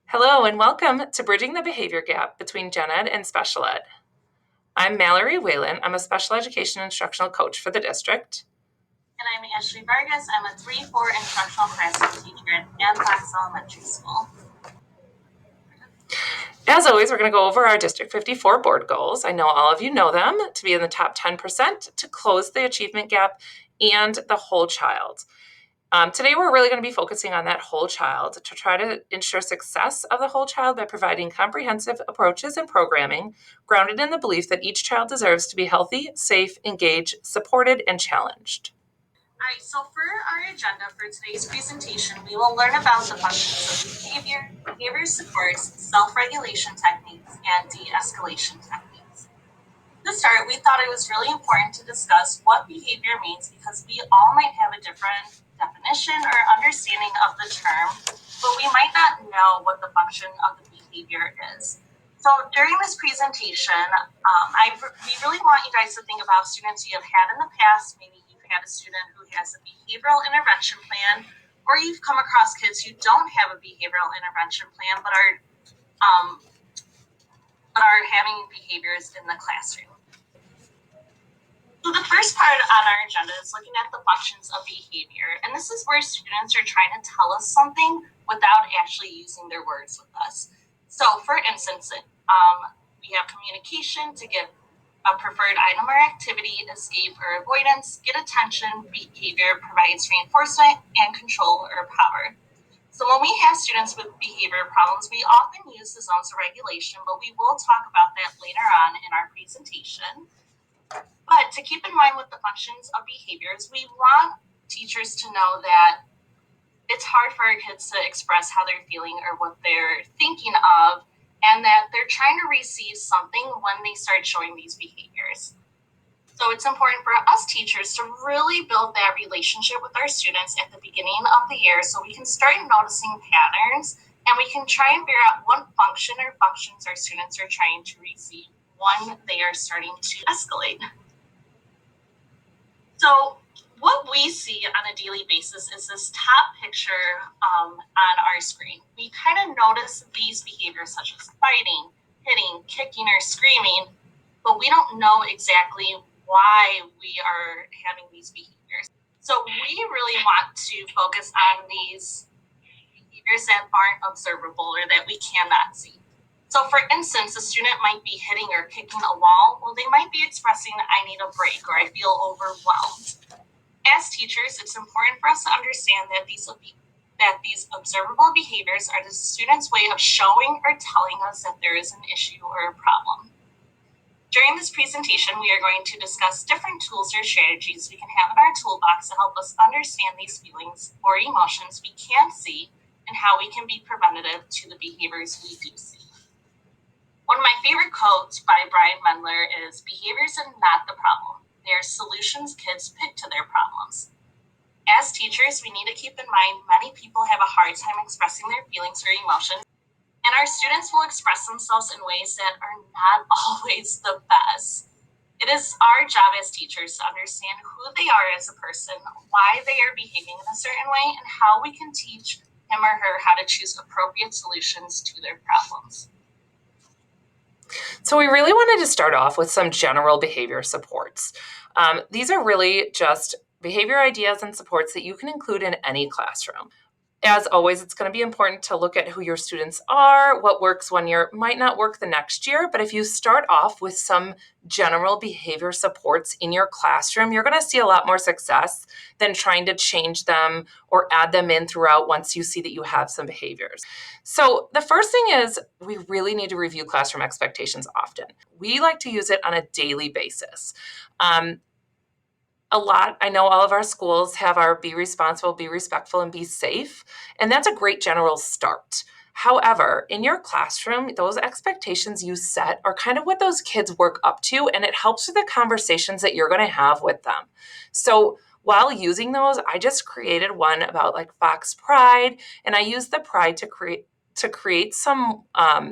Hello and welcome to Bridging the Behavior Gap between Gen Ed and Special Ed. I'm Mallory Whalen. I'm a special education instructional coach for the district. And I'm Ashley Vargas. I'm a 3-4 instructional classroom teacher at Anthrax Elementary School. As always, we're going to go over our District 54 board goals. I know all of you know them: to be in the top 10%, to close the achievement gap, and the whole child. Today, we're really going to be focusing on that whole child to try to ensure success of the whole child by providing comprehensive approaches and programming grounded in the belief that each child deserves to be healthy, safe, engaged, supported, and challenged. All right, so for our agenda for today's presentation, we will learn about the functions of behavior supports, self-regulation techniques, and de-escalation techniques. To start, we thought it was really important to discuss what behavior means because we all might have a different definition or understanding of the term, but we might not know what the function of the behavior is. So during this presentation, we really want you guys to think about students you have had in the past. Maybe you've had a student who has a behavioral intervention plan, or you've come across kids who don't have a behavioral intervention plan but are having behaviors in the classroom. So the first part on our agenda is looking at the functions of behavior, and this is where students are trying to tell us something without actually using their words with us. So for instance, we have communication to give a preferred item or activity, escape or avoidance, get attention, behavior provides reinforcement, and control or power. So when we have students with behavior problems, we often use the zones of regulation, but we will talk about that later on in our presentation. But to keep in mind with the functions of behaviors, we want teachers to know that it's hard for our kids to express how they're feeling or what they're thinking of, and that they're trying to receive something when they start showing these behaviors. So it's important for us teachers to really build that relationship with our students at the beginning of the year so we can start noticing patterns and we can try and figure out what function or functions our students are trying to receive when they are starting to escalate. So what we see on a daily basis is this top picture on our screen. We kind of notice these behaviors such as fighting, hitting, kicking, or screaming, but we don't know exactly why we are having these behaviors. So we really want to focus on these behaviors that aren't observable or that we cannot see. So for instance, a student might be hitting or kicking a wall. Well, they might be expressing, I need a break, or I feel overwhelmed. As teachers, it's important for us to understand that these observable behaviors are the student's way of showing or telling us that there is an issue or a problem. During this presentation, we are going to discuss different tools or strategies we can have in our toolbox to help us understand these feelings or emotions we can't see and how we can be preventative to the behaviors we do see. One of my favorite quotes by Brian Mendler is, "Behaviors are not the problem. They are solutions kids pick to their problems." As teachers, we need to keep in mind many people have a hard time expressing their feelings or emotions, and our students will express themselves in ways that are not always the best. It is our job as teachers to understand who they are as a person, why they are behaving in a certain way, and how we can teach him or her how to choose appropriate solutions to their problems. So we really wanted to start off with some general behavior supports. These are really just behavior ideas and supports that you can include in any classroom. As always, it's going to be important to look at who your students are, what works one year might not work the next year. But if you start off with some general behavior supports in your classroom, you're going to see a lot more success than trying to change them or add them in throughout once you see that you have some behaviors. So the first thing is we really need to review classroom expectations often. We like to use it on a daily basis. I know all of our schools have our be responsible, be respectful, and be safe. And that's a great general start. However, in your classroom, those expectations you set are kind of what those kids work up to, and it helps with the conversations that you're going to have with them. So while using those, I just created one about like Fox Pride, and I used the pride to create some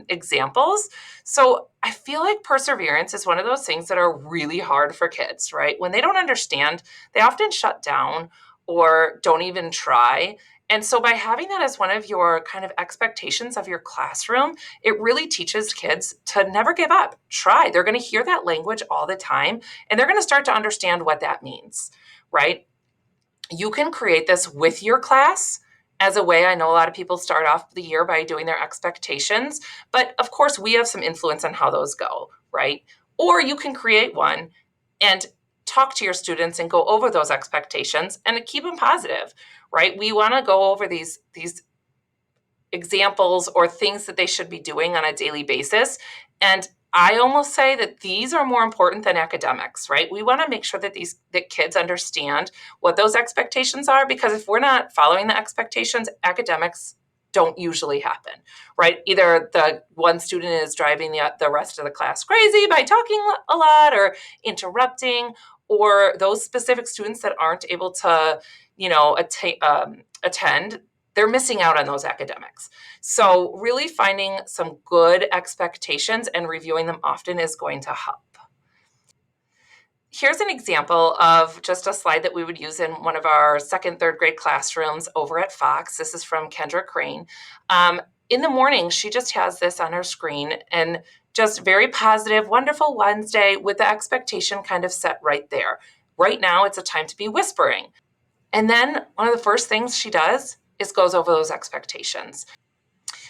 examples. So I feel like perseverance is one of those things that are really hard for kids, right? When they don't understand, they often shut down or don't even try. And so by having that as one of your kind of expectations of your classroom, it really teaches kids to never give up. Try. They're going to hear that language all the time, and they're going to start to understand what that means, right? You can create this with your class as a way. I know a lot of people start off the year by doing their expectations, but of course, we have some influence on how those go, right? Or you can create one and talk to your students and go over those expectations and keep them positive, right? We want to go over these examples or things that they should be doing on a daily basis. And I almost say that these are more important than academics, right? We want to make sure that kids understand what those expectations are, because if we're not following the expectations, academics don't usually happen, right? Either the one student is driving the rest of the class crazy by talking a lot or interrupting, or those specific students that aren't able to, attend, they're missing out on those academics. So, really finding some good expectations and reviewing them often is going to help. Here's an example of just a slide that we would use in one of our second, third grade classrooms over at Fox. This is from Kendra Crane. In the morning, she just has this on her screen and just very positive, wonderful Wednesday with the expectation kind of set right there. Right now, it's a time to be whispering. And then one of the first things she does is goes over those expectations.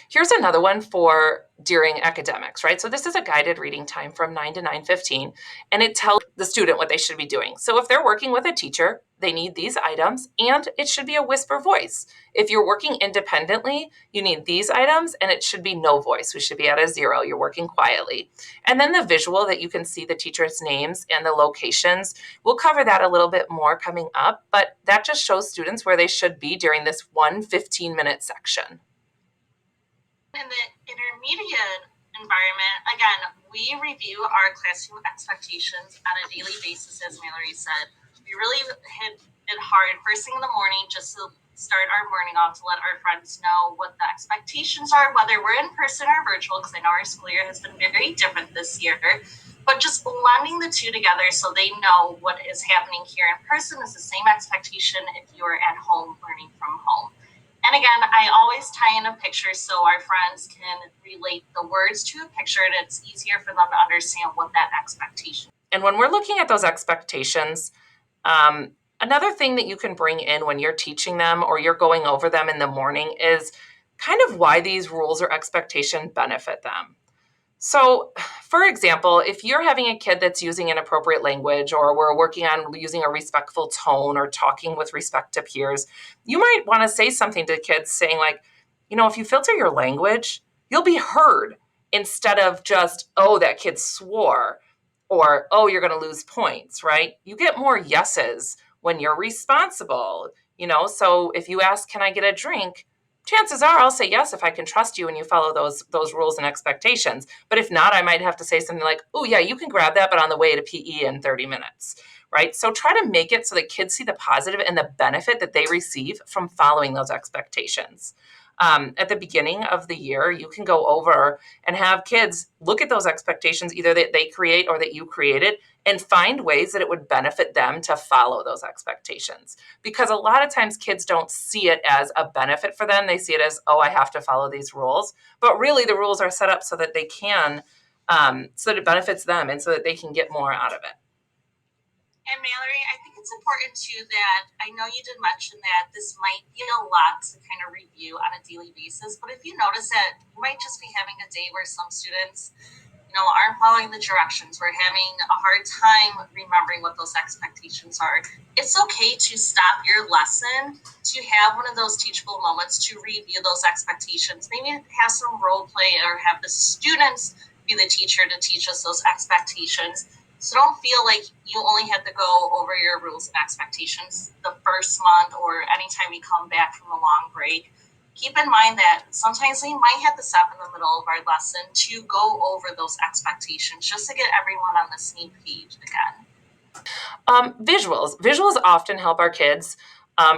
Here's another one for during academics, right? So this is a guided reading time from 9 to 9:15, and it tells the student what they should be doing. So if they're working with a teacher, they need these items, and it should be a whisper voice. If you're working independently, you need these items, and it should be no voice. We should be at a 0. You're working quietly. And then the visual that you can see the teachers' names and the locations, we'll cover that a little bit more coming up, but that just shows students where they should be during this one 15-minute section. In the intermediate environment, again, we review our classroom expectations on a daily basis, as Mallory said. We really hit it hard first thing in the morning just to start our morning off, to let our friends know what the expectations are, whether we're in person or virtual, because I know our school year has been very different this year. But just blending the two together so they know what is happening here in person is the same expectation if you're at home learning from home. And again, I always tie in a picture so our friends can relate the words to a picture, and it's easier for them to understand what that expectation is. And when we're looking at those expectations, another thing that you can bring in when you're teaching them or you're going over them in the morning is kind of why these rules or expectation benefit them. So, for example, if you're having a kid that's using inappropriate language, or we're working on using a respectful tone or talking with respect to peers, you might want to say something to kids saying, like, if you filter your language, you'll be heard, instead of just, oh, that kid swore, or, oh, you're going to lose points, right? You get more yeses when you're responsible. So if you ask, can I get a drink? Chances are I'll say yes if I can trust you and you follow those rules and expectations. But if not, I might have to say something like, oh yeah, you can grab that, but on the way to PE in 30 minutes, right? So try to make it so that kids see the positive and the benefit that they receive from following those expectations. At the beginning of the year, you can go over and have kids look at those expectations, either that they create or that you created, and find ways that it would benefit them to follow those expectations. Because a lot of times kids don't see it as a benefit for them. They see it as, oh, I have to follow these rules. But really, the rules are set up so that they can, so that it benefits them and so that they can get more out of it. And Mallory, I think it's important too that I know you did mention that this might be a lot to kind of review on a daily basis, but if you notice that you might just be having a day where some students aren't following the directions. We're having a hard time remembering what those expectations are. It's okay to stop your lesson, to have one of those teachable moments to review those expectations. Maybe have some role play or have the students be the teacher to teach us those expectations. So don't feel like you only have to go over your rules and expectations the first month or anytime you come back from a long break. Keep in mind that sometimes we might have to stop in the middle of our lesson to go over those expectations just to get everyone on the same page again. Visuals often help our kids.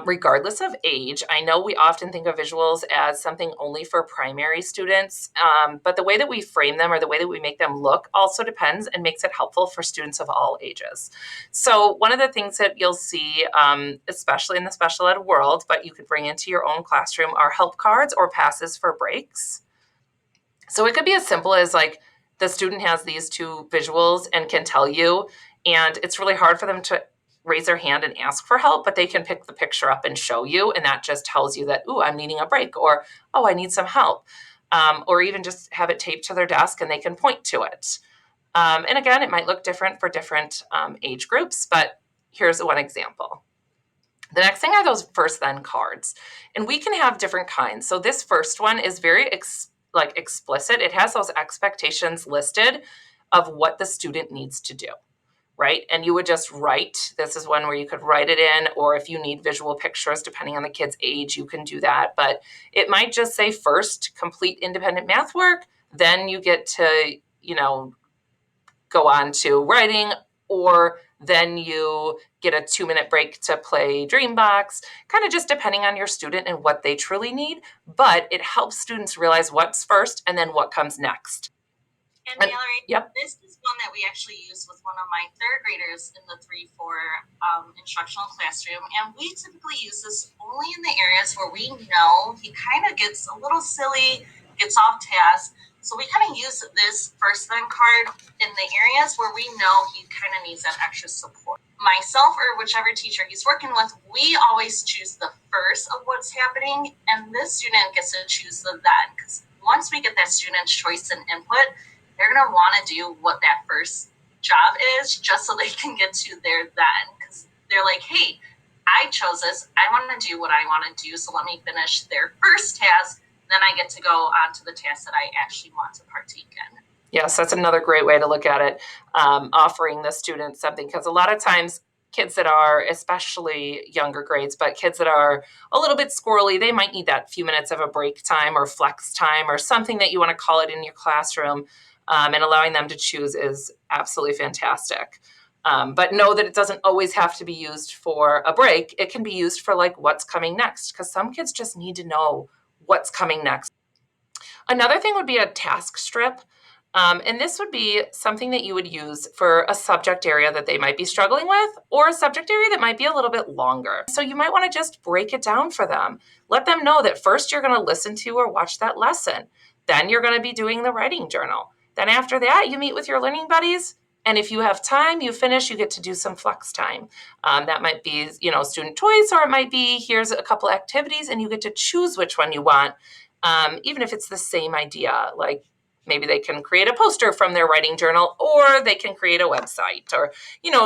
regardless of age. I know we often think of visuals as something only for primary students, but the way that we frame them or the way that we make them look also depends and makes it helpful for students of all ages. So one of the things that you'll see, especially in the special ed world, but you could bring into your own classroom, are help cards or passes for breaks. So it could be as simple as like the student has these two visuals and can tell you, and it's really hard for them to raise their hand and ask for help, but they can pick the picture up and show you, and that just tells you that, ooh, I'm needing a break, or oh, I need some help, or even just have it taped to their desk and they can point to it. And again, it might look different for different age groups, but here's one example. The next thing are those first then cards. And we can have different kinds. So this first one is very explicit. It has those expectations listed of what the student needs to do, right? And you would just write. This is one where you could write it in, or if you need visual pictures, depending on the kid's age, you can do that. But it might just say first, complete independent math work, then you get to, go on to writing, or then you get a 2-minute break to play Dreambox, kind of just depending on your student and what they truly need. But it helps students realize what's first and then what comes next. And Mallory, yep. This is one that we actually use with one of my third graders in the 3-4 instructional classroom. And we typically use this only in the areas where we know he kind of gets a little silly, gets off task. So we kind of use this first then card in the areas where we know he kind of needs that extra support. Myself or whichever teacher he's working with, we always choose the first of what's happening, and this student gets to choose the then. Because once we get that student's choice and input, they're going to want to do what that first job is just so they can get to their then. Because they're like, hey, I chose this. I want to do what I want to do. So let me finish their first task. Then I get to go on to the task that I actually want to partake in. Yes, that's another great way to look at it, offering the students something. Because a lot of times, kids that are, especially younger grades, but kids that are a little bit squirrely, they might need that few minutes of a break time or flex time or something that you want to call it in your classroom. And allowing them to choose is absolutely fantastic. But know that it doesn't always have to be used for a break. It can be used for like what's coming next, because some kids just need to know what's coming next. Another thing would be a task strip. And this would be something that you would use for a subject area that they might be struggling with, or a subject area that might be a little bit longer. So you might want to just break it down for them. Let them know that first you're going to listen to or watch that lesson. Then you're going to be doing the writing journal. Then after that, you meet with your learning buddies. And if you have time, you finish, you get to do some flex time. That might be, student choice, or it might be here's a couple activities and you get to choose which one you want. Even if it's the same idea, like maybe they can create a poster from their writing journal, or they can create a website, or,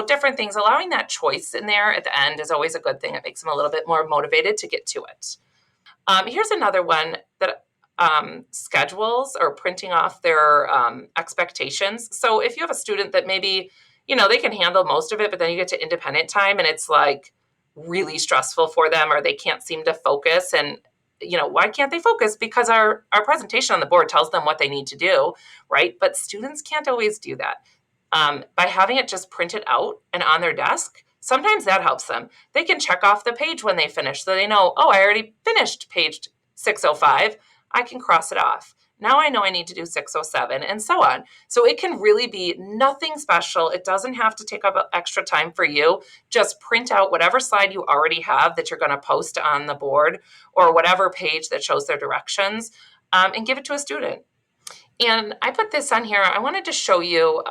different things. Allowing that choice in there at the end is always a good thing. It makes them a little bit more motivated to get to it. Here's another one that schedules or printing off their expectations. So if you have a student that maybe, they can handle most of it, but then you get to independent time and it's like really stressful for them, or they can't seem to focus. And why can't they focus? Because our presentation on the board tells them what they need to do, right? But students can't always do that. By having it just printed out and on their desk, sometimes that helps them. They can check off the page when they finish, so they know, oh, I already finished page 605. I can cross it off. Now I know I need to do 607, and so on. So it can really be nothing special. It doesn't have to take up extra time for you. Just print out whatever slide you already have that you're going to post on the board, or whatever page that shows their directions, and give it to a student. And I put this on here. I wanted to show you,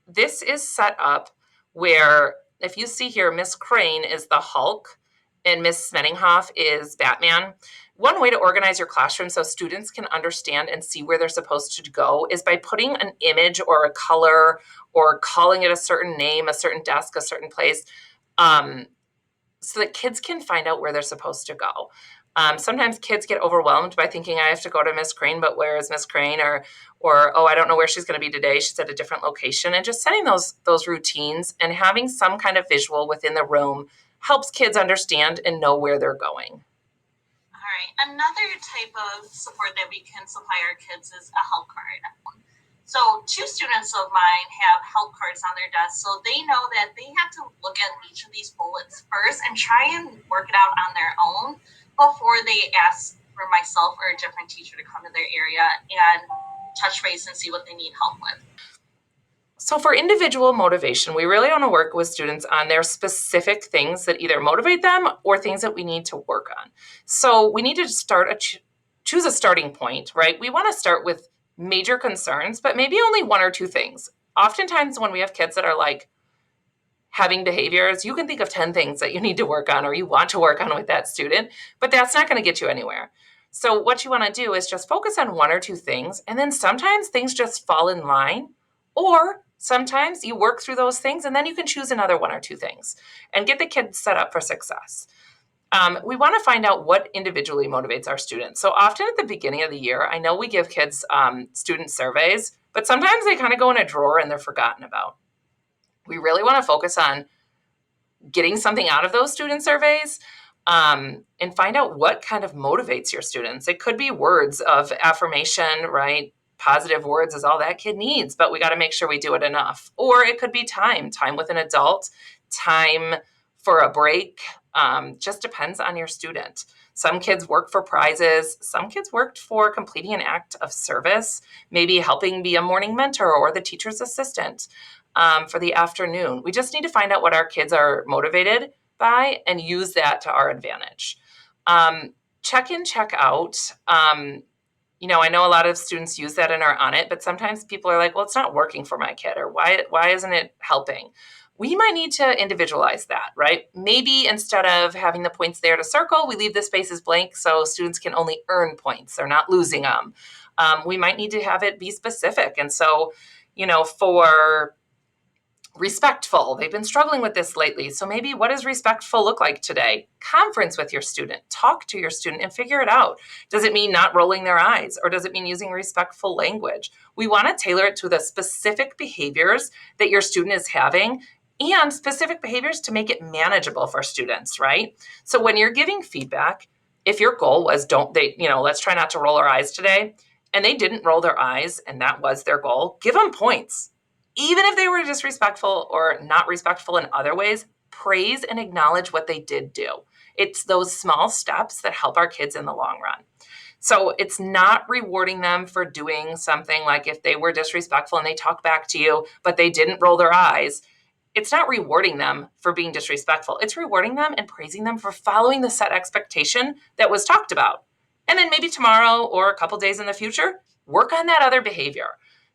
this is set up where, if you see here, Miss Crane is the Hulk and Miss Smenninghoff is Batman. One way to organize your classroom so students can understand and see where they're supposed to go is by putting an image or a color, or calling it a certain name, a certain desk, a certain place, so that kids can find out where they're supposed to go. Sometimes kids get overwhelmed by thinking I have to go to Miss Crane, but where is Miss Crane? Or oh, I don't know where she's going to be today. She's at a different location. And just setting those routines and having some kind of visual within the room helps kids understand and know where they're going. All right. Another type of support that we can supply our kids is a help card. So two students of mine have help cards on their desk, so they know that they have to look at each of these bullets first and try and work it out on their own before they ask for myself or a different teacher to come to their area and touch base and see what they need help with. So for individual motivation, we really want to work with students on their specific things that either motivate them or things that we need to work on. So we need to choose a starting point, right? We want to start with major concerns, but maybe only one or two things. Oftentimes when we have kids that are like having behaviors, you can think of 10 things that you need to work on or you want to work on with that student, but that's not going to get you anywhere. So what you want to do is just focus on one or two things, and then sometimes things just fall in line, or sometimes you work through those things and then you can choose another one or two things and get the kids set up for success. We want to find out what individually motivates our students. So often at the beginning of the year, I know we give kids student surveys, but sometimes they kind of go in a drawer and they're forgotten about. We really want to focus on getting something out of those student surveys, and find out what kind of motivates your students. It could be words of affirmation, right? Positive words is all that kid needs, but we got to make sure we do it enough. Or it could be time with an adult, time for a break. Just depends on your student. Some kids work for prizes. Some kids worked for completing an act of service, maybe helping be a morning mentor or the teacher's assistant for the afternoon. We just need to find out what our kids are motivated by and use that to our advantage. Check in, check out. I know a lot of students use that and are on it, but sometimes people are like, well, it's not working for my kid, or why isn't it helping? We might need to individualize that, right? Maybe instead of having the points there to circle, we leave the spaces blank so students can only earn points. They're not losing them. We might need to have it be specific. And so, for respectful. They've been struggling with this lately. So maybe what does respectful look like today? Conference with your student, talk to your student and figure it out. Does it mean not rolling their eyes, or does it mean using respectful language? We want to tailor it to the specific behaviors that your student is having and specific behaviors to make it manageable for students, right? So when you're giving feedback, if your goal was let's try not to roll our eyes today, and they didn't roll their eyes and that was their goal, give them points. Even if they were disrespectful or not respectful in other ways, praise and acknowledge what they did do. It's those small steps that help our kids in the long run. So it's not rewarding them for doing something like if they were disrespectful and they talk back to you, but they didn't roll their eyes. It's not rewarding them for being disrespectful. It's rewarding them and praising them for following the set expectation that was talked about. And then maybe tomorrow or a couple days in the future, work on that other behavior.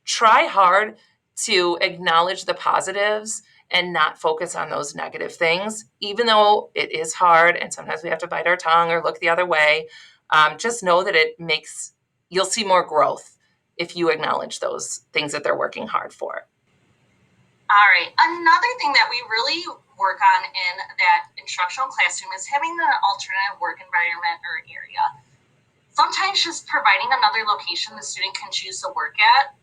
Try hard to acknowledge the positives and not focus on those negative things, even though it is hard and sometimes we have to bite our tongue or look the other way. Just know that you'll see more growth if you acknowledge those things that they're working hard for. All right. Another thing that we really work on in that instructional classroom is having an alternate work environment or area. Sometimes just providing another location the student can choose to work at,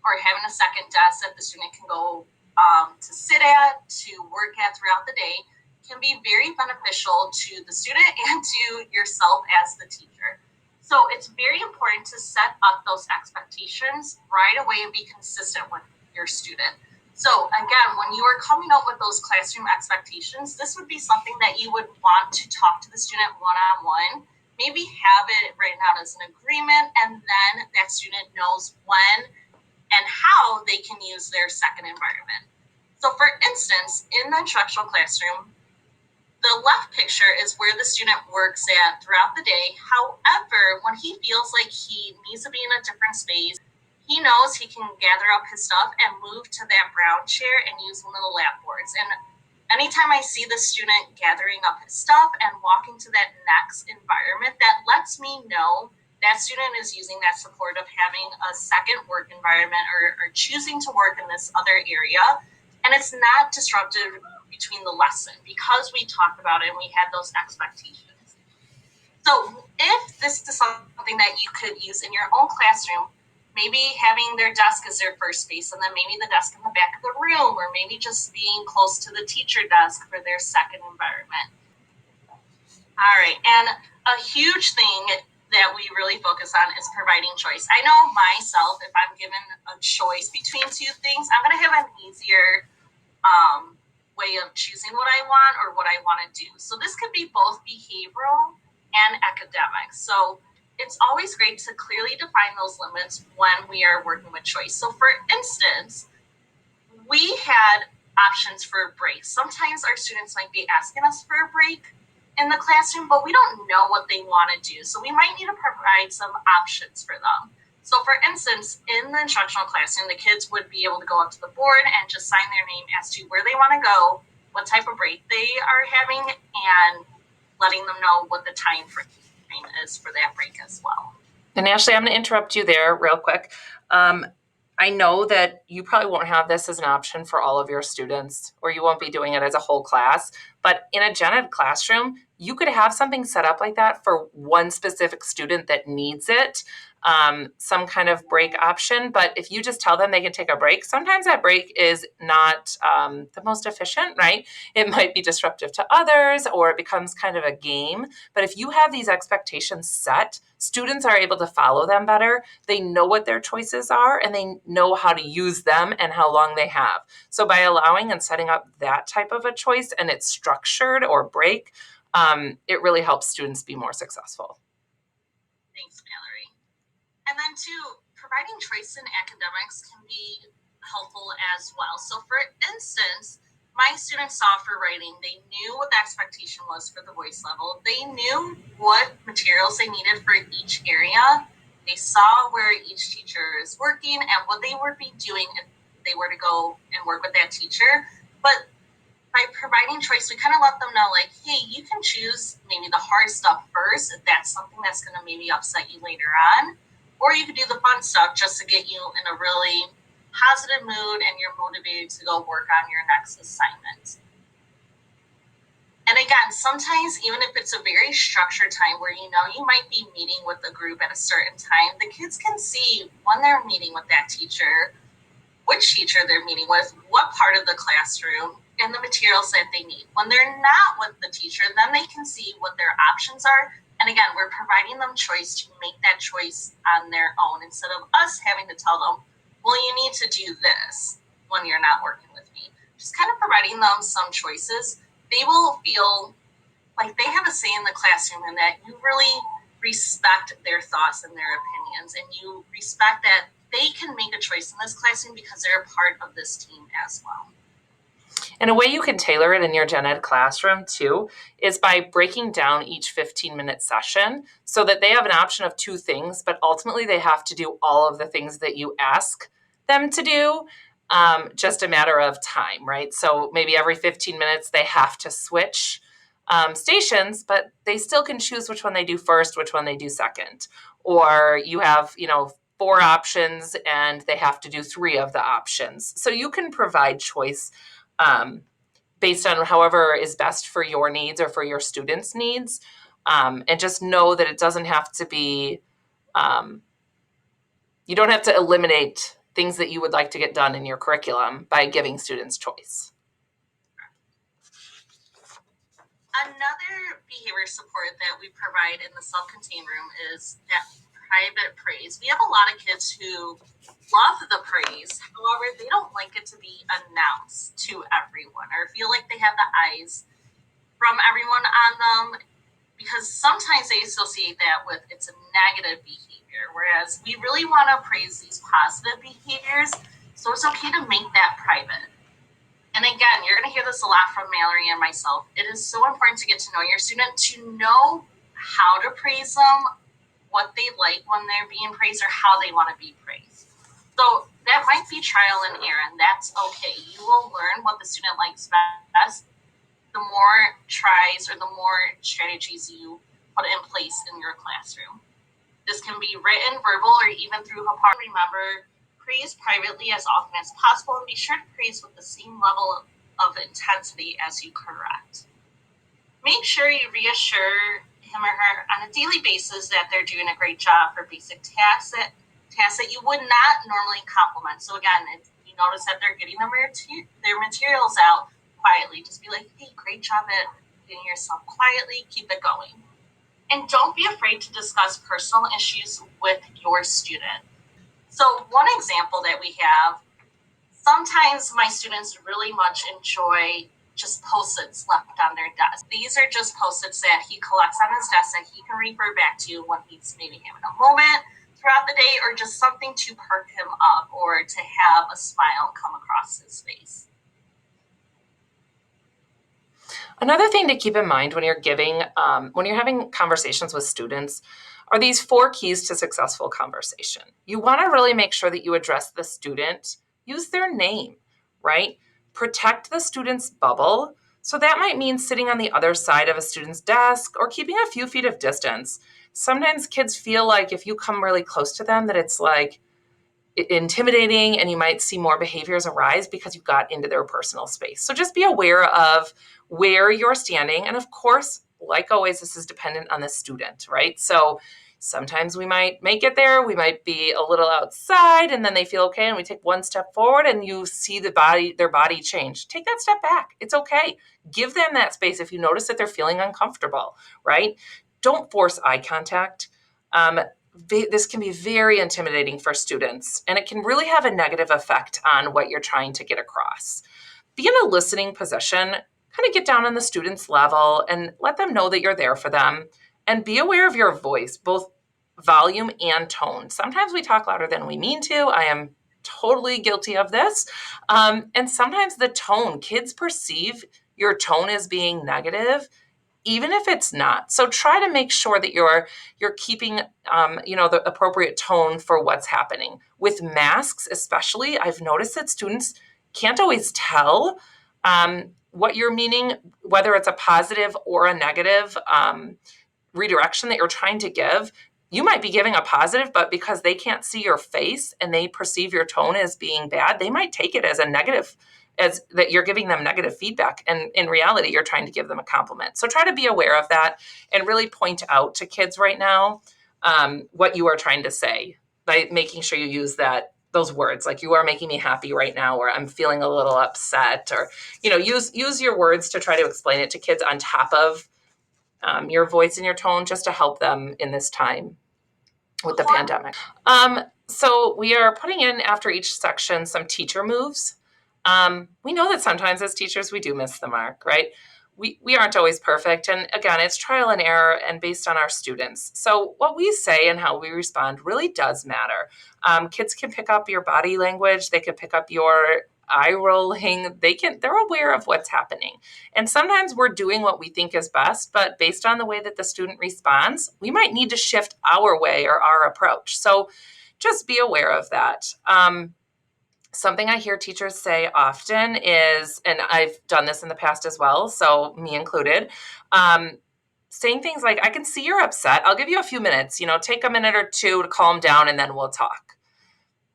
or having a second desk that the student can go to sit at, to work at throughout the day, can be very beneficial to the student and to yourself as the teacher. So it's very important to set up those expectations right away and be consistent with your student. So again, when you are coming up with those classroom expectations, this would be something that you would want to talk to the student one-on-one. Maybe have it written out as an agreement, and then that student knows when and how they can use their second environment. So for instance, in the instructional classroom, the left picture is where the student works at throughout the day. However, when he feels like he needs to be in a different space, he knows he can gather up his stuff and move to that brown chair and use one of the lap boards. And anytime I see the student gathering up his stuff and walking to that next environment, that lets me know that student is using that support of having a second work environment or choosing to work in this other area. And it's not disruptive between the lesson because we talked about it and we had those expectations. So if this is something that you could use in your own classroom, maybe having their desk as their first space, and then maybe the desk in the back of the room, or maybe just being close to the teacher desk for their second environment. All right, and a huge thing that we really focus on is providing choice. I know myself, if I'm given a choice between two things, I'm going to have an easier way of choosing what I want or what I want to do. So this could be both behavioral and academic. So it's always great to clearly define those limits when we are working with choice. So for instance, we had options for breaks. Sometimes our students might be asking us for a break in the classroom, but we don't know what they want to do. So we might need to provide some options for them. So for instance, in the instructional classroom, the kids would be able to go up to the board and just sign their name as to where they want to go, what type of break they are having, and letting them know what the time frame is for that break as well. And Ashley, I'm going to interrupt you there real quick. I know that you probably won't have this as an option for all of your students, or you won't be doing it as a whole class. But in a gen ed classroom, you could have something set up like that for one specific student that needs it, some kind of break option. But if you just tell them they can take a break, sometimes that break is not the most efficient, right? It might be disruptive to others, or it becomes kind of a game. But if you have these expectations set, students are able to follow them better. They know what their choices are, and they know how to use them and how long they have. So by allowing and setting up that type of a choice, and it's structured or break, it really helps students be more successful. Thanks, Mallory. And then too, providing choice in academics can be helpful as well. So for instance, my students saw for writing, they knew what the expectation was for the voice level. They knew what materials they needed for each area. They saw where each teacher is working and what they would be doing if they were to go and work with that teacher. But by providing choice, we kind of let them know, like, hey, you can choose maybe the hard stuff first if that's something that's going to maybe upset you later on, or you could do the fun stuff just to get you in a really positive mood and you're motivated to go work on your next assignment. And again, sometimes even if it's a very structured time where you know you might be meeting with a group at a certain time, the kids can see when they're meeting with that teacher which teacher they're meeting with, what part of the classroom, and the materials that they need. When they're not with the teacher, then they can see what their options are. And again, we're providing them choice to make that choice on their own instead of us having to tell them, well, you need to do this when you're not working with me. Just kind of providing them some choices. They will feel like they have a say in the classroom and that you really respect their thoughts and their opinions, and you respect that they can make a choice in this classroom because they're a part of this team as well. And a way you can tailor it in your gen ed classroom too is by breaking down each 15-minute session so that they have an option of two things, but ultimately they have to do all of the things that you ask them to do, just a matter of time, right? So maybe every 15 minutes they have to switch stations, but they still can choose which one they do first, which one they do second. Or you have, 4 options and they have to do 3 of the options. So you can provide choice based on however is best for your needs or for your students' needs. And just know that it doesn't have to be, you don't have to eliminate things that you would like to get done in your curriculum by giving students choice. Another behavior support that we provide in the self-contained room is that private praise. We have a lot of kids who love the praise. However, they don't like it to be announced to everyone or feel like they have the eyes from everyone on them, because sometimes they associate that with it's a negative behavior, whereas we really want to praise these positive behaviors. So it's okay to make that private. And again, you're going to hear this a lot from Mallory and myself. It is so important to get to know your student, to know how to praise them, what they like when they're being praised, or how they want to be praised. So that might be trial and error, and that's okay. You will learn what the student likes best the more tries or the more strategies you put in place in your classroom. This can be written, verbal, or even through HAPAR. Remember, praise privately as often as possible, and be sure to praise with the same level of intensity as you correct. Make sure you reassure him or her on a daily basis that they're doing a great job for basic tasks that you would not normally compliment. So again, if you notice that they're getting their materials out quietly, just be like, hey, great job at getting yourself quietly, keep it going. And don't be afraid to discuss personal issues with your student. So, one example that we have, sometimes my students really much enjoy just post-its left on their desk. These are just post-its that he collects on his desk that he can refer back to when he's maybe having a moment throughout the day, or just something to perk him up or to have a smile come across his face. Another thing to keep in mind when when you're having conversations with students are these 4 keys to successful conversation. You want to really make sure that you address the student, use their name, right? Protect the student's bubble. So that might mean sitting on the other side of a student's desk or keeping a few feet of distance. Sometimes kids feel like if you come really close to them, that it's like intimidating and you might see more behaviors arise because you got into their personal space. So just be aware of where you're standing. And of course, like always, this is dependent on the student, right? So sometimes we might make it there, we might be a little outside and then they feel okay and we take one step forward and you see their body change. Take that step back. It's okay. Give them that space if you notice that they're feeling uncomfortable, right? Don't force eye contact. This can be very intimidating for students, and it can really have a negative effect on what you're trying to get across. Be in a listening position, kind of get down on the student's level and let them know that you're there for them. And be aware of your voice, both volume and tone. Sometimes we talk louder than we mean to. I am totally guilty of this. And sometimes the tone, kids perceive your tone as being negative even if it's not. So try to make sure that you're keeping the appropriate tone for what's happening. With masks, especially, I've noticed that students can't always tell what you're meaning, whether it's a positive or a negative redirection that you're trying to give. You might be giving a positive, but because they can't see your face and they perceive your tone as being bad, they might take it as a negative, as that you're giving them negative feedback. And in reality, you're trying to give them a compliment. So try to be aware of that and really point out to kids right now what you are trying to say by making sure you use those words, like you are making me happy right now, or I'm feeling a little upset, or use your words to try to explain it to kids on top of your voice and your tone, just to help them in this time with the pandemic. So we are putting in after each section some teacher moves. We know that sometimes as teachers we do miss the mark, right? We aren't always perfect. And again, it's trial and error and based on our students. So what we say and how we respond really does matter. Kids can pick up your body language. They can pick up your eye rolling. They're aware of what's happening. And sometimes we're doing what we think is best, but based on the way that the student responds, we might need to shift our way or our approach. So just be aware of that. Something I hear teachers say often is, and I've done this in the past as well, so me included, saying things like, I can see you're upset. I'll give you a few minutes, take a minute or two to calm down and then we'll talk.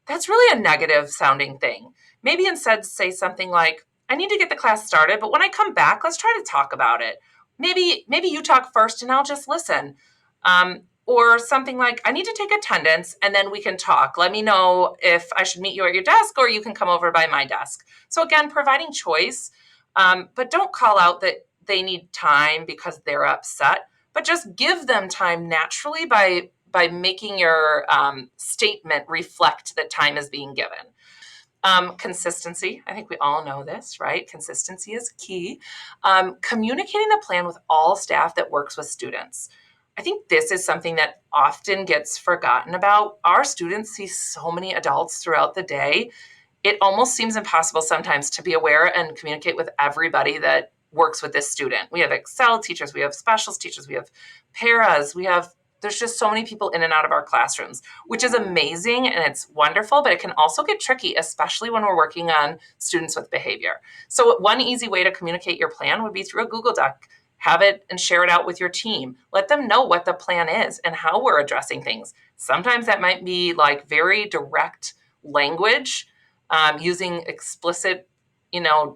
That's really a negative sounding thing. Maybe instead say something like, I need to get the class started, but when I come back, let's try to talk about it. Maybe you talk first and I'll just listen. Or something like, I need to take attendance and then we can talk. Let me know if I should meet you at your desk or you can come over by my desk. So again, providing choice, but don't call out that they need time because they're upset, but just give them time naturally by making your statement reflect that time is being given. Consistency. I think we all know this, right? Consistency is key. Communicating the plan with all staff that works with students. I think this is something that often gets forgotten about. Our students see so many adults throughout the day. It almost seems impossible sometimes to be aware and communicate with everybody that works with this student. We have Excel teachers, we have specials teachers, we have paras, there's just so many people in and out of our classrooms, which is amazing and it's wonderful, but it can also get tricky, especially when we're working on students with behavior. So one easy way to communicate your plan would be through a Google Doc. Have it and share it out with your team. Let them know what the plan is and how we're addressing things. Sometimes that might be like very direct language, using explicit,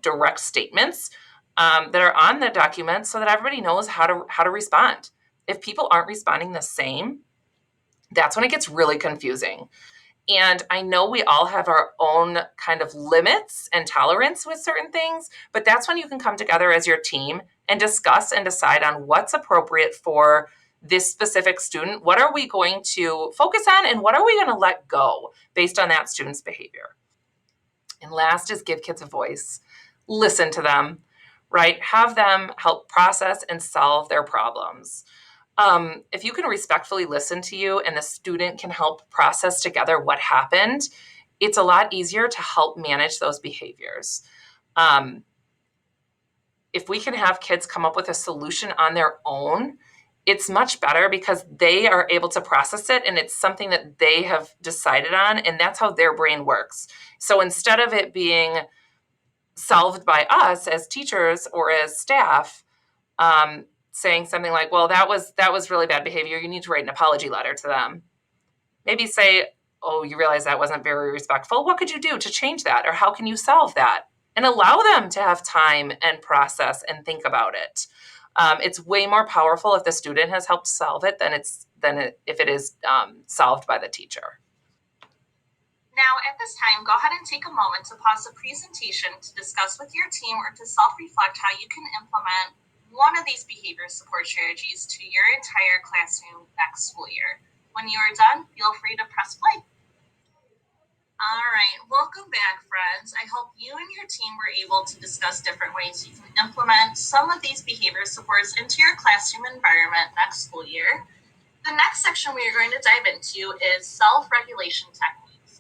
direct statements that are on the document so that everybody knows how to respond. If people aren't responding the same, that's when it gets really confusing. And I know we all have our own kind of limits and tolerance with certain things, but that's when you can come together as your team and discuss and decide on what's appropriate for this specific student? What are we going to focus on, and what are we going to let go based on that student's behavior? And last is give kids a voice. Listen to them, right? Have them help process and solve their problems. If you can respectfully listen to you and the student can help process together what happened, it's a lot easier to help manage those behaviors. Um, if we can have kids come up with a solution on their own, it's much better because they are able to process it and it's something that they have decided on, and that's how their brain works. So instead of it being solved by us as teachers or as staff, saying something like, well, that was really bad behavior, you need to write an apology letter to them. Maybe say, oh, you realize that wasn't very respectful. What could you do to change that? Or how can you solve that? And allow them to have time and process and think about it. It's way more powerful if the student has helped solve it if it is solved by the teacher. Now, at this time, go ahead and take a moment to pause the presentation to discuss with your team or to self-reflect how you can implement one of these behavior support strategies to your entire classroom next school year. When you are done, feel free to press play. All right, welcome back, friends. I hope you and your team were able to discuss different ways you can implement some of these behavior supports into your classroom environment next school year. The next section we are going to dive into is self-regulation techniques.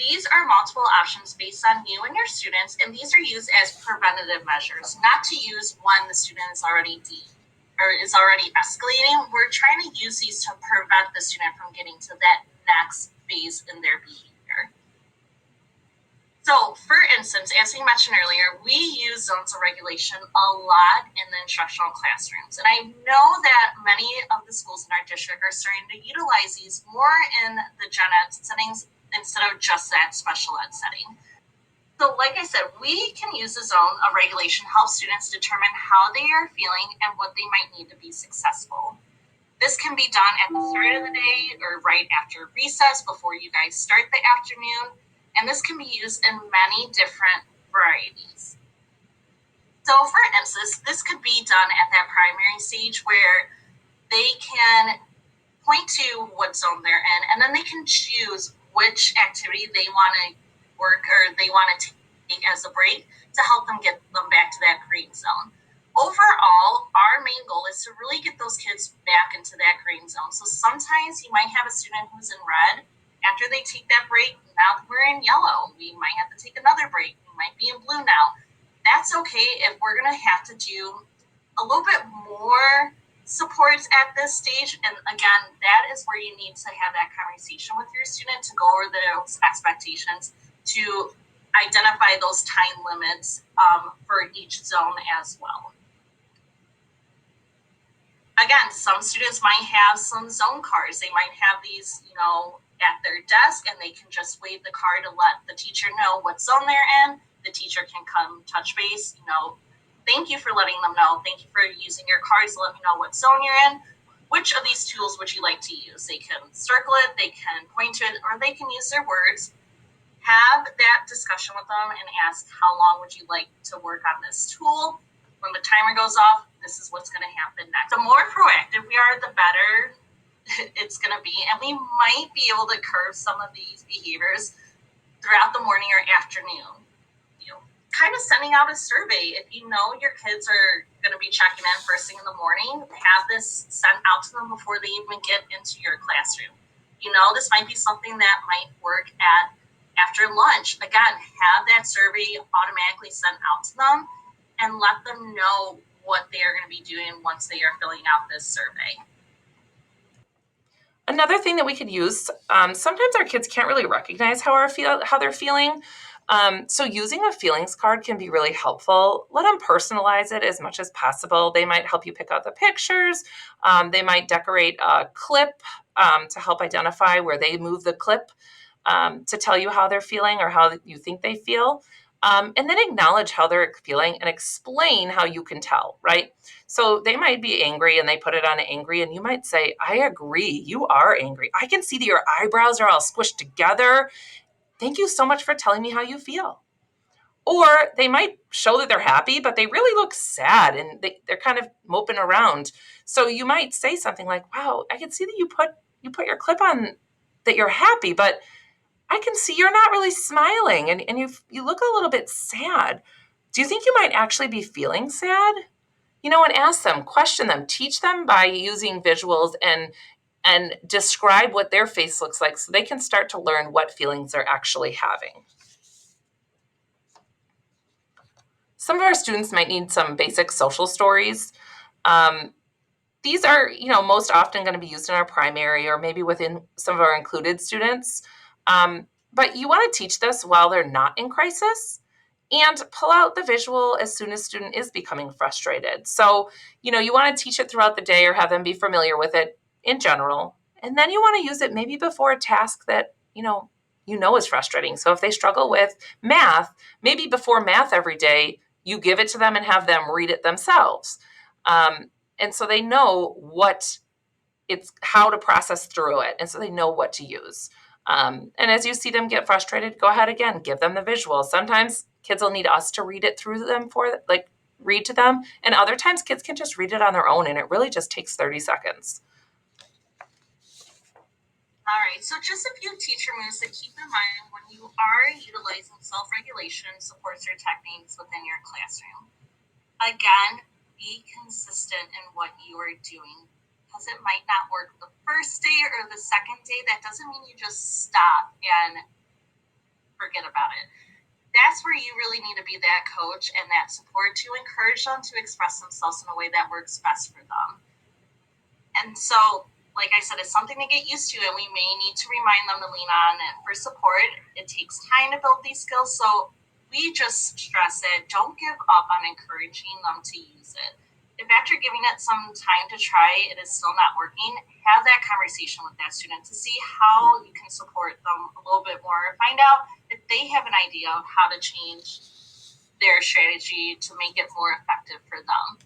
These are multiple options based on you and your students, and these are used as preventative measures, not to use when the student is already escalating. We're trying to use these to prevent the student from getting to that next phase in their behavior. So, for instance, as we mentioned earlier, we use zones of regulation a lot in the instructional classrooms. And I know that many of the schools in our district are starting to utilize these more in the gen ed settings instead of just that special ed setting. So, like I said, we can use the zone of regulation to help students determine how they are feeling and what they might need to be successful. This can be done at the start of the day or right after recess before you guys start the afternoon. And this can be used in many different varieties. So, for instance, this could be done at that primary stage where they can point to what zone they're in, and then they can choose which activity they want to work or they want to take as a break to help them get them back to that green zone. Overall, our main goal is to really get those kids back into that green zone. So sometimes you might have a student who's in red. After they take that break, now we're in yellow. We might have to take another break. We might be in blue now. That's okay if we're going to have to do a little bit more supports at this stage. And again, that is where you need to have that conversation with your student to go over those expectations, to identify those time limits for each zone as well. Again, some students might have some zone cards. They might have these, at their desk, and they can just wave the card to let the teacher know what zone they're in. The teacher can come touch base, thank you for letting them know. Thank you for using your cards to let me know what zone you're in. Which of these tools would you like to use? They can circle it, they can point to it, or they can use their words. Have that discussion with them and ask, how long would you like to work on this tool? When the timer goes off, this is what's going to happen next. The more proactive we are, the better it's going to be. And we might be able to curb some of these behaviors throughout the morning or afternoon. Kind of sending out a survey. If you know your kids are going to be checking in first thing in the morning, have this sent out to them before they even get into your classroom. This might be something that might work after lunch. Again, have that survey automatically sent out to them and let them know what they are going to be doing once they are filling out this survey. Another thing that we could use, sometimes our kids can't really recognize how they're feeling. So using a feelings card can be really helpful. Let them personalize it as much as possible. They might help you pick out the pictures. They might decorate a clip to help identify where they move the clip to tell you how they're feeling or how you think they feel. And then acknowledge how they're feeling and explain how you can tell, right? So they might be angry and they put it on angry, and you might say, I agree, you are angry. I can see that your eyebrows are all squished together. Thank you so much for telling me how you feel. Or they might show that they're happy, but they really look sad and they're kind of moping around. So you might say something like, wow, I can see that you put your clip on that you're happy, but I can see you're not really smiling and you look a little bit sad. Do you think you might actually be feeling sad? And ask them, question them, teach them by using visuals and describe what their face looks like so they can start to learn what feelings they're actually having. Some of our students might need some basic social stories. Um, these are, most often going to be used in our primary or maybe within some of our included students. But you want to teach this while they're not in crisis and pull out the visual as soon as student is becoming frustrated. So, you want to teach it throughout the day or have them be familiar with it in general. And then you want to use it maybe before a task that, is frustrating. So if they struggle with math, maybe before math every day, you give it to them and have them read it themselves. And so they know how to process through it. And so they know what to use. And as you see them get frustrated, go ahead again, give them the visual. Sometimes kids will need us to read it through them read to them. And other times kids can just read it on their own and it really just takes 30 seconds. All right, so just a few teacher moves to keep in mind when you are utilizing self-regulation supports or techniques within your classroom. Again, be consistent in what you are doing because it might not work the first day or the second day. That doesn't mean you just stop and forget about it. That's where you really need to be that coach and that support to encourage them to express themselves in a way that works best for them. And so, like I said, it's something to get used to, and we may need to remind them to lean on it for support. It takes time to build these skills, so we just stress it. Don't give up on encouraging them to use it. If after giving it some time to try, it is still not working, have that conversation with that student to see how you can support them a little bit more. Find out if they have an idea of how to change their strategy to make it more effective for them.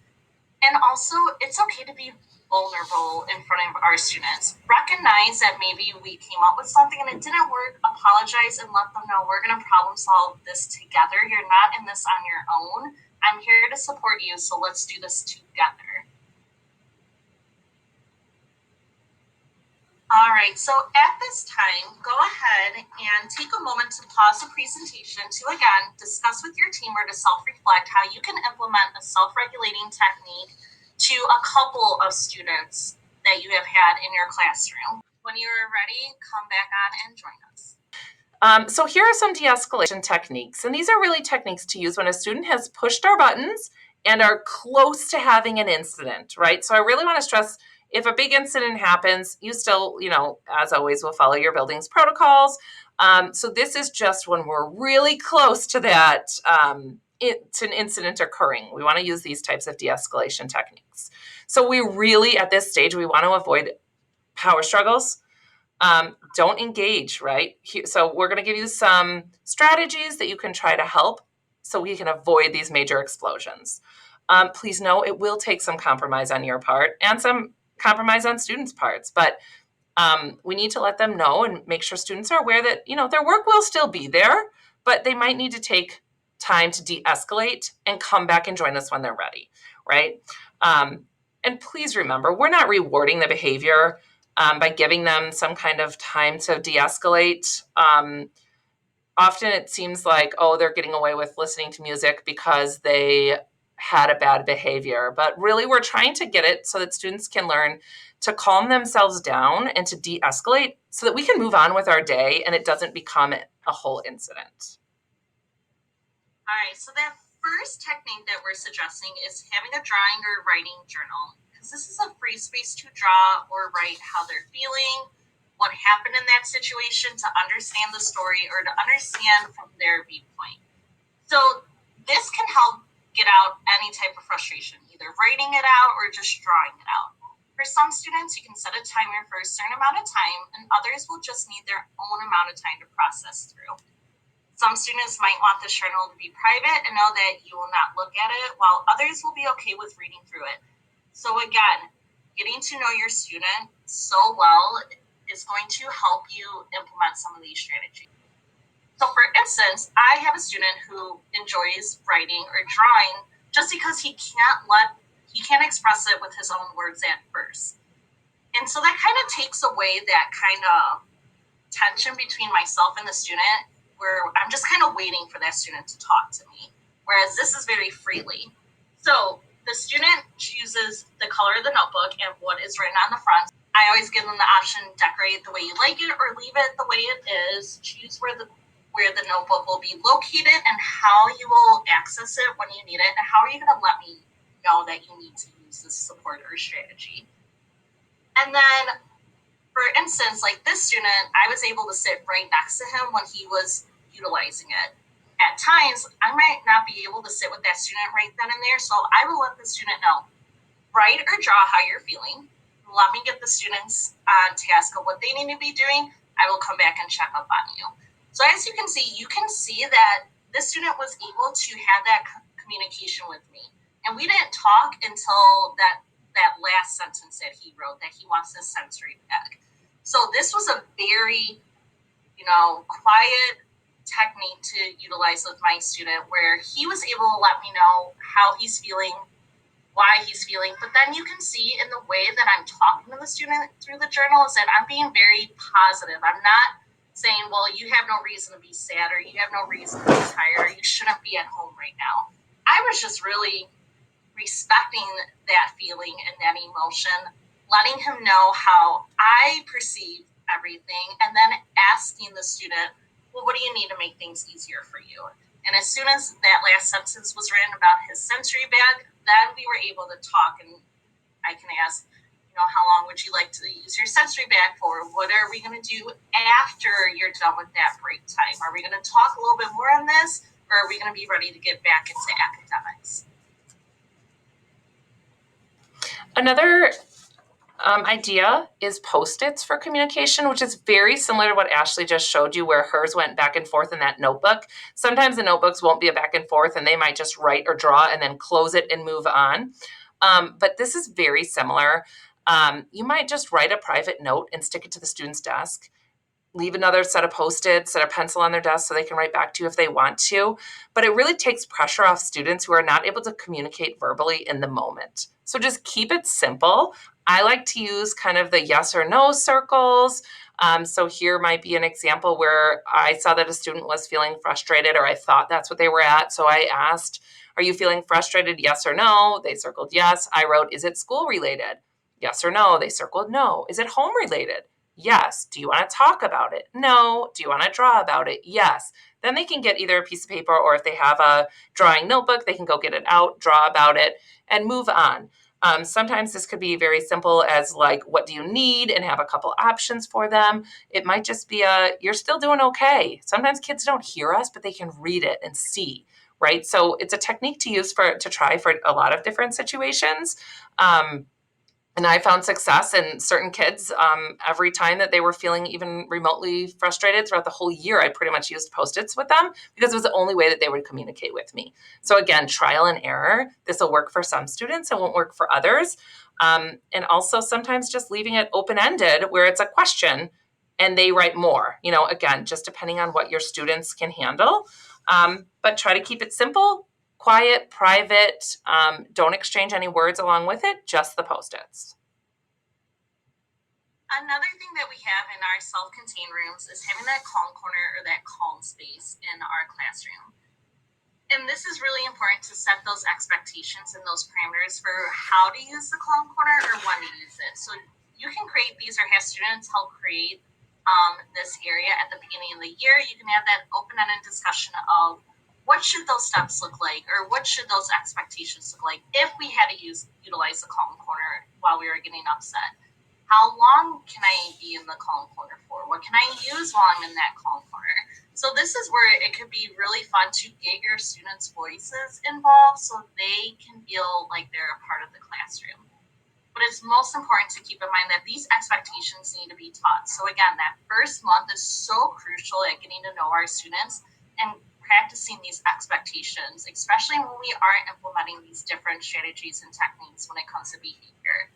And also, it's okay to be vulnerable in front of our students. Recognize that maybe we came up with something and it didn't work. Apologize and let them know we're going to problem solve this together. You're not in this on your own. I'm here to support you, so let's do this together. All right, so at this time, go ahead and take a moment to pause the presentation to again discuss with your team or to self-reflect how you can implement a self-regulating technique to a couple of students that you have had in your classroom. When you are ready, come back on and join us. So here are some de-escalation techniques, and these are really techniques to use when a student has pushed our buttons and are close to having an incident, right? So I really want to stress, if a big incident happens, you still, as always, will follow your building's protocols. So this is just when we're really close to that, to an incident occurring. We want to use these types of de-escalation techniques. So we really, at this stage, we want to avoid power struggles. Don't engage, right? So we're going to give you some strategies that you can try to help so we can avoid these major explosions. Please know it will take some compromise on your part and some compromise on students' parts, but we need to let them know and make sure students are aware that, their work will still be there, but they might need to take time to de-escalate and come back and join us when they're ready, right? And please remember, we're not rewarding the behavior by giving them some kind of time to de-escalate. Often it seems like, oh, they're getting away with listening to music because they had a bad behavior. But really, we're trying to get it so that students can learn to calm themselves down and to de-escalate so that we can move on with our day and it doesn't become a whole incident. All right, so that first technique that we're suggesting is having a drawing or writing journal, because this is a free space to draw or write how they're feeling, what happened in that situation, to understand the story or to understand from their viewpoint. So this can help get out any type of frustration, either writing it out or just drawing it out. For some students, you can set a timer for a certain amount of time, and others will just need their own amount of time to process through. Some students might want the journal to be private and know that you will not look at it, while others will be okay with reading through it. So again, getting to know your student so well is going to help you implement some of these strategies. So, for instance, I have a student who enjoys writing or drawing just because he can't express it with his own words at first. And so that kind of takes away that kind of tension between myself and the student where I'm just kind of waiting for that student to talk to me. Whereas this is very freely. So the student chooses the color of the notebook and what is written on the front. I always give them the option, decorate the way you like it or leave it the way it is. Choose where the notebook will be located and how you will access it when you need it, and how are you going to let me know that you need to use this support or strategy. And then, for instance, like this student, I was able to sit right next to him when he was utilizing it. At times, I might not be able to sit with that student right then and there, so I will let the student know, write or draw how you're feeling. Let me get the students on task of what they need to be doing. I will come back and check up on you. So as you can see that this student was able to have that communication with me. And we didn't talk until that last sentence that he wrote, that he wants his sensory back. So this was a very, quiet technique to utilize with my student, where he was able to let me know how he's feeling, why he's feeling. But then you can see in the way that I'm talking to the student through the journal is that I'm being very positive. I'm not saying, well, you have no reason to be sad, or you have no reason to be tired, or you shouldn't be at home right now. I was just really respecting that feeling and that emotion, letting him know how I perceive everything, and then asking the student, well, what do you need to make things easier for you? And as soon as that last sentence was written about his sensory bag, then we were able to talk, and I can ask, how long would you like to use your sensory bag for? What are we going to do after you're done with that break time? Are we going to talk a little bit more on this, or are we going to be ready to get back into academics? Another idea is Post-its for communication, which is very similar to what Ashley just showed you, where hers went back and forth in that notebook. Sometimes the notebooks won't be a back and forth, and they might just write or draw and then close it and move on. But this is very similar. You might just write a private note and stick it to the student's desk. Leave another set of Post-its, set a pencil on their desk so they can write back to you if they want to. But it really takes pressure off students who are not able to communicate verbally in the moment. So just keep it simple. I like to use kind of the yes or no circles. So here might be an example where I saw that a student was feeling frustrated, or I thought that's what they were at. So I asked, are you feeling frustrated? Yes or no? They circled yes. I wrote, is it school related? Yes or no? They circled no. Is it home related? Yes. Do you want to talk about it? No. Do you want to draw about it? Yes. Then they can get either a piece of paper, or if they have a drawing notebook, they can go get it out, draw about it, and move on. Sometimes this could be very simple as like, what do you need? And have a couple options for them. It might just be you're still doing okay. Sometimes kids don't hear us, but they can read it and see, right? So it's a technique to use to try for a lot of different situations. And I found success in certain kids every time that they were feeling even remotely frustrated throughout the whole year. I pretty much used Post-its with them because it was the only way that they would communicate with me. So again, trial and error. This will work for some students and won't work for others. And also sometimes just leaving it open-ended where it's a question and they write more, again, just depending on what your students can handle. But try to keep it simple, quiet, private. Don't exchange any words along with it, just the Post-its. Another thing that we have in our self-contained rooms is having that calm corner or that calm space in our classroom. And this is really important to set those expectations and those parameters for how to use the calm corner or when to use it. So you can create these, or have students help create this area at the beginning of the year. You can have that open-ended discussion of what should those steps look like, or what should those expectations look like if we had to utilize the calm corner while we were getting upset. How long can I be in the calm corner for? What can I use while I'm in that calm corner? So this is where it could be really fun to get your students' voices involved so they can feel like they're a part of the classroom. But it's most important to keep in mind that these expectations need to be taught. So again, that first month is so crucial at getting to know our students and practicing these expectations, especially when we are implementing these different strategies and techniques when it comes to behavior.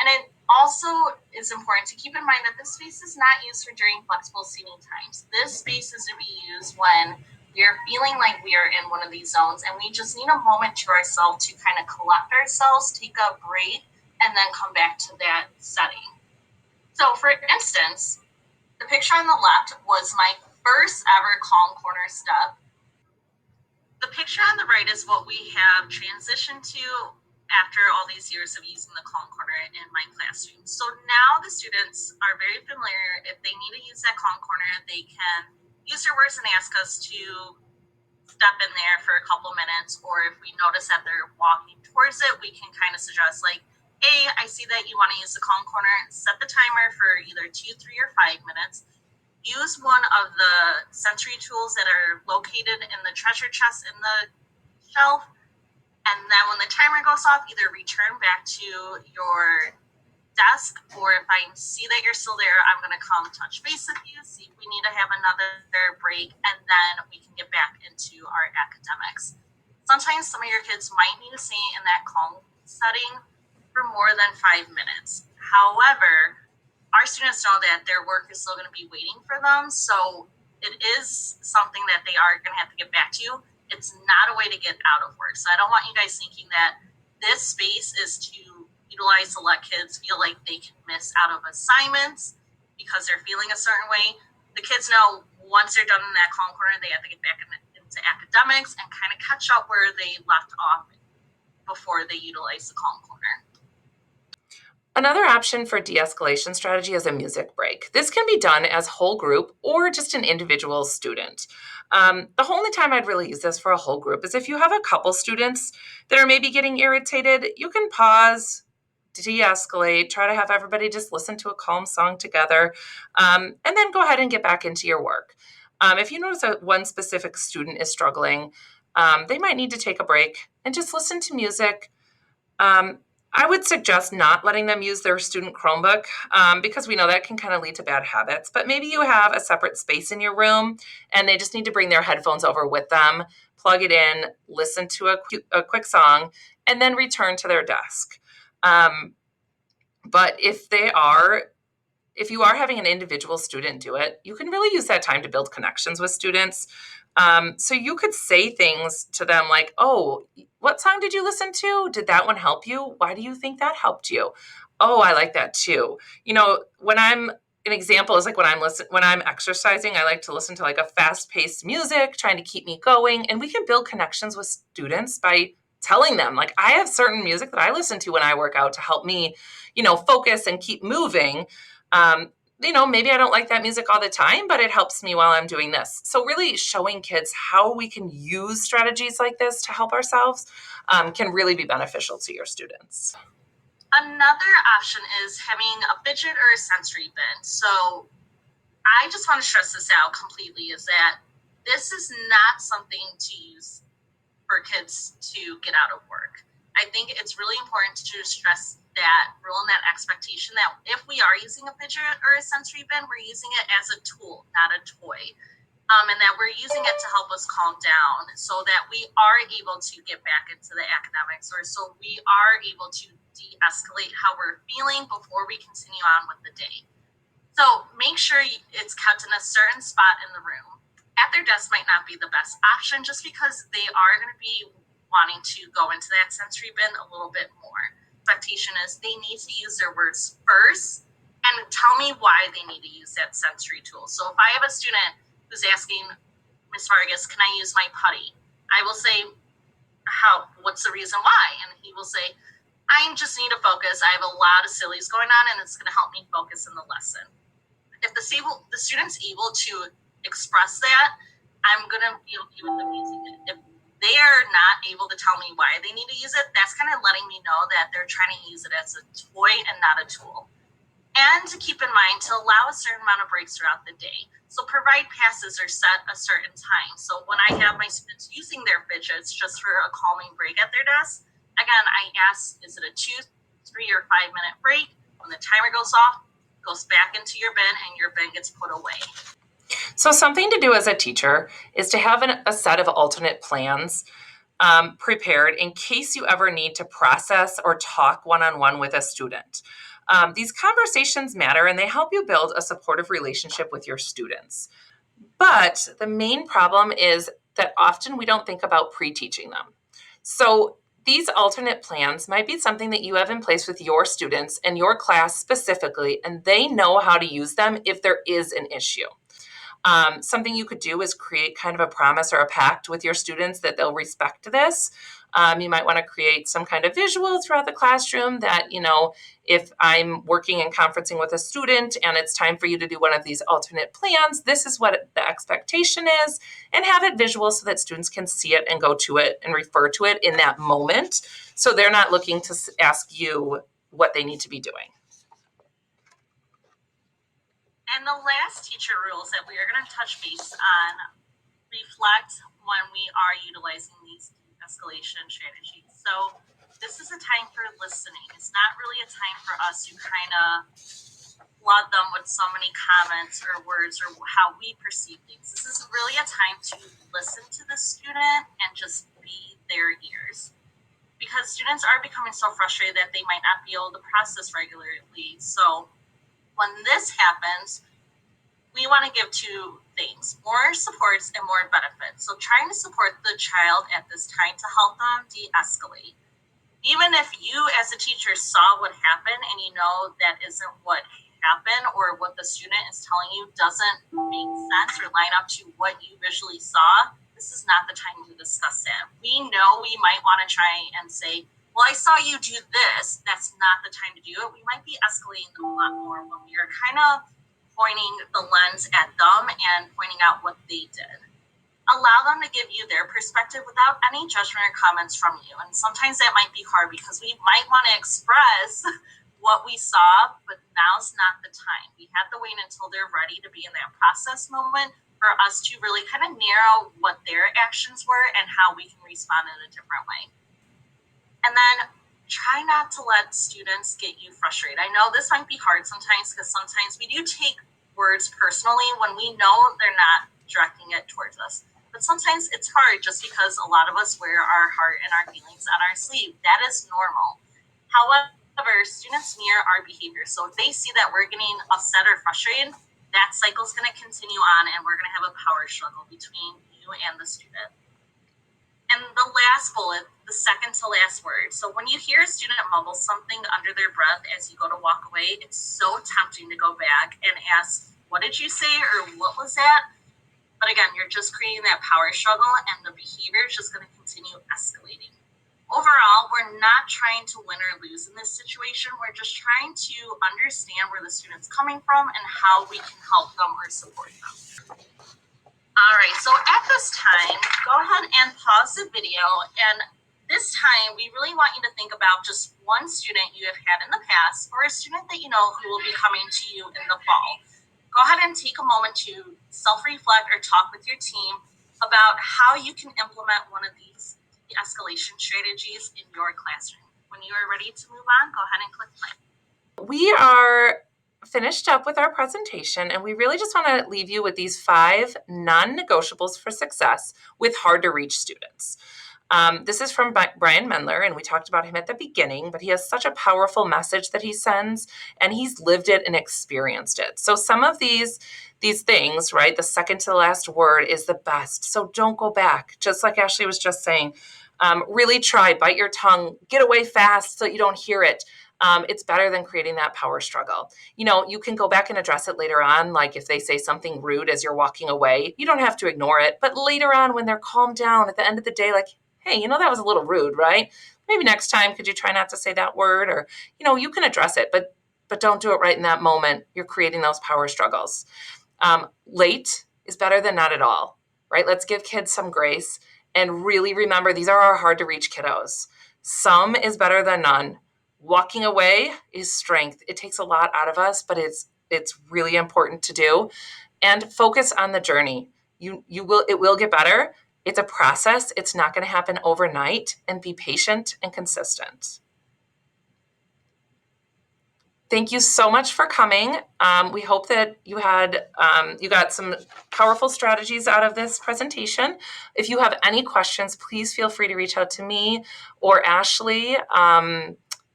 And it also is important to keep in mind that this space is not used for during flexible seating times. This space is to be used when we are feeling like we are in one of these zones and we just need a moment to ourselves to kind of collect ourselves, take a break, and then come back to that setting. So, for instance, the picture on the left was my first ever calm corner step. The picture on the right is what we have transitioned to after all these years of using the calm corner in my classroom. So now the students are very familiar. If they need to use that calm corner, they can use their words and ask us to step in there for a couple minutes, or if we notice that they're walking towards it, we can kind of suggest like, hey, I see that you want to use the calm corner, set the timer for either 2, 3, or 5 minutes. Use one of the sensory tools that are located in the treasure chest in the shelf, and then when the timer goes off, either return back to your desk, or if I see that you're still there, I'm going to come touch base with you, see if we need to have another break, and then we can get back into our academics. Sometimes some of your kids might need to stay in that calm setting for more than 5 minutes. However, our students know that their work is still going to be waiting for them, so it is something that they are going to have to get back to. It's not a way to get out of work. So I don't want you guys thinking that this space is to utilize to let kids feel like they can miss out of assignments because they're feeling a certain way. The kids know once they're done in that calm corner, they have to get back into academics and kind of catch up where they left off before they utilize the calm corner. Another option for de-escalation strategy is a music break. This can be done as whole group or just an individual student. The only time I'd really use this for a whole group is if you have a couple students that are maybe getting irritated, you can pause, de-escalate, try to have everybody just listen to a calm song together, and then go ahead and get back into your work. If you notice that one specific student is struggling, they might need to take a break and just listen to music. um, I would suggest not letting them use their student Chromebook because we know that can kind of lead to bad habits. But maybe you have a separate space in your room and they just need to bring their headphones over with them, plug it in, listen to a quick song, and then return to their desk. Um, but if you are having an individual student do it, you can really use that time to build connections with students. So you could say things to them like, oh, what song did you listen to? Did that one help you? Why do you think that helped you? Oh, I like that too. An example is like when I'm exercising, I like to listen to like a fast-paced music, trying to keep me going. And we can build connections with students by telling them, like, I have certain music that I listen to when I work out to help me, focus and keep moving. um, Maybe I don't like that music all the time, but it helps me while I'm doing this. So, really showing kids how we can use strategies like this to help ourselves can really be beneficial to your students. Another option is having a fidget or a sensory bin. So I just want to stress this out completely is that this is not something to use for kids to get out of work. I think it's really important to stress that rule and that expectation that if we are using a fidget or a sensory bin, we're using it as a tool, not a toy. And that we're using it to help us calm down so that we are able to get back into the academics, or so we are able to de-escalate how we're feeling before we continue on with the day. So make sure it's kept in a certain spot in the room. At their desk might not be the best option just because they are going to be wanting to go into that sensory bin a little bit more. Expectation is they need to use their words first and tell me why they need to use that sensory tool. So if I have a student who's asking, Miss Vargas, can I use my putty? I will say, what's the reason why? And he will say, I just need to focus. I have a lot of sillies going on and it's going to help me focus in the lesson. If the student's able to express that, I'm going to be okay with them using it. If they are not able to tell me why they need to use it, that's kind of letting me know that they're trying to use it as a toy and not a tool. And to keep in mind to allow a certain amount of breaks throughout the day. So provide passes or set a certain time. So when I have my students using their fidgets just for a calming break at their desk, again, I ask, is it a 2, 3, or 5 minute break? When the timer goes off, goes back into your bin and your bin gets put away. So, something to do as a teacher is to have a set of alternate plans prepared in case you ever need to process or talk one on one with a student. These conversations matter and they help you build a supportive relationship with your students. But the main problem is that often we don't think about pre-teaching them. So these alternate plans might be something that you have in place with your students and your class specifically, and they know how to use them if there is an issue. Something you could do is create kind of a promise or a pact with your students that they'll respect this. You might want to create some kind of visual throughout the classroom that, if I'm working and conferencing with a student and it's time for you to do one of these alternate plans, this is what the expectation is, and have it visual so that students can see it and go to it and refer to it in that moment. So they're not looking to ask you what they need to be doing. And the last teacher rules that we are going to touch base on reflect when we are utilizing these de-escalation strategies. So this is a time for listening. It's not really a time for us to kind of flood them with so many comments or words or how we perceive things. This is really a time to listen to the student and just be their ears. Because students are becoming so frustrated that they might not be able to process regularly. So when this happens, we want to give two things: more supports and more benefits. So trying to support the child at this time to help them de-escalate. Even if you as a teacher saw what happened and you know that isn't what happened, or what the student is telling you doesn't make sense or line up to what you visually saw, this is not the time to discuss that. We know we might want to try and say, well, I saw you do this. That's not the time to do it. We might be escalating them a lot more when we are kind of pointing the lens at them and pointing out what they did. Allow them to give you their perspective without any judgment or comments from you. And sometimes that might be hard because we might want to express what we saw, but now's not the time. We have to wait until they're ready to be in that process moment for us to really kind of narrow what their actions were and how we can respond in a different way. And then try not to let students get you frustrated. I know this might be hard sometimes because sometimes we do take words personally when we know they're not directing it towards us. But sometimes it's hard just because a lot of us wear our heart and our feelings on our sleeve. That is normal. However, students mirror our behavior. So if they see that we're getting upset or frustrated, that cycle is going to continue on and we're going to have a power struggle between you and the student. And the last bullet, the second to last word. So when you hear a student mumble something under their breath as you go to walk away, it's so tempting to go back and ask, what did you say, or what was that? But again, you're just creating that power struggle and the behavior is just going to continue escalating. Overall, we're not trying to win or lose in this situation. We're just trying to understand where the student's coming from and how we can help them or support them. All right, so at this time, go ahead and pause the video. And this time, we really want you to think about just one student you have had in the past or a student that you know who will be coming to you in the fall. Go ahead and take a moment to self-reflect or talk with your team about how you can implement one of these de-escalation strategies in your classroom. When you are ready to move on, go ahead and click play. We are finished up with our presentation, and we really just want to leave you with these 5 non-negotiables for success with hard-to-reach students. This is from Brian Mendler, and we talked about him at the beginning, but he has such a powerful message that he sends, and he's lived it and experienced it. So some of these things, right, the second to the last word is the best. So don't go back, just like Ashley was just saying. Really try, bite your tongue, get away fast so you don't hear it. It's better than creating that power struggle. You can go back and address it later on, like if they say something rude as you're walking away, you don't have to ignore it. But later on, when they're calmed down at the end of the day, like, hey, that was a little rude, right? Maybe next time, could you try not to say that word? Or, you can address it, but don't do it right in that moment. You're creating those power struggles. Late is better than not at all, right? Let's give kids some grace and really remember these are our hard to reach kiddos. Some is better than none. Walking away is strength. It takes a lot out of us, but it's really important to do. And focus on the journey. It will get better. It's a process. It's not going to happen overnight, and be patient and consistent. Thank you so much for coming. We hope that you got some powerful strategies out of this presentation. If you have any questions, please feel free to reach out to me or Ashley.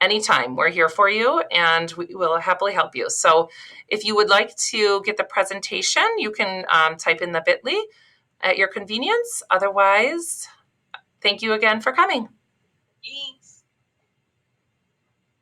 anytime. We're here for you and we will happily help you. So if you would like to get the presentation, you can type in the bit.ly at your convenience. Otherwise, thank you again for coming.